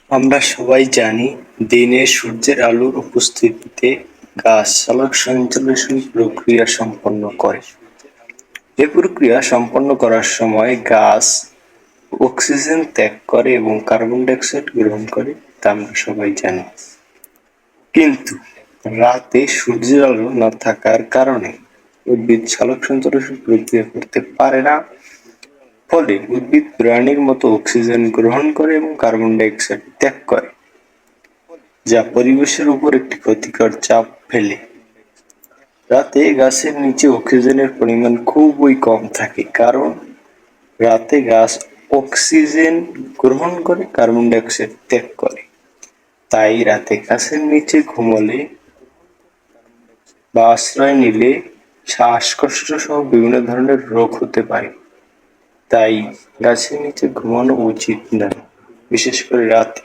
আমরা সবাই জানি, দিনে সূর্যের আলোর উপস্থিতিতে গাছ সালোকসংশ্লেষণ প্রক্রিয়া সম্পন্ন করে। এ প্রক্রিয়া সম্পন্ন করার সময় গাছ অক্সিজেন ত্যাগ করে এবং কার্বন ডাই অক্সাইড গ্রহণ করে, তা আমরা সবাই জানি। কিন্তু রাতে সূর্যের আলো না থাকার কারণে উদ্ভিদ সালোকসংশ্লেষণ প্রক্রিয়া করতে পারে না। ফলে উদ্ভিদ প্রাণীর মতো অক্সিজেন গ্রহণ করে এবং কার্বন ডাই অক্সাইড ত্যাগ করে, যা পরিবেশের উপর একটি ক্ষতিকর চাপ ফেলে। রাতে গাছের নিচে অক্সিজেনের পরিমাণ খুবই কম থাকে, কারণ রাতে গাছ অক্সিজেন গ্রহণ করে কার্বন ডাই অক্সাইড ত্যাগ করে। তাই রাতে গাছের নিচে ঘুমোলে বা আশ্রয় নিলে শ্বাসকষ্ট সহ বিভিন্ন ধরনের রোগ হতে পারে। তাই গাছের নিচে ঘুমানো উচিত নয়, বিশেষ করে রাতে।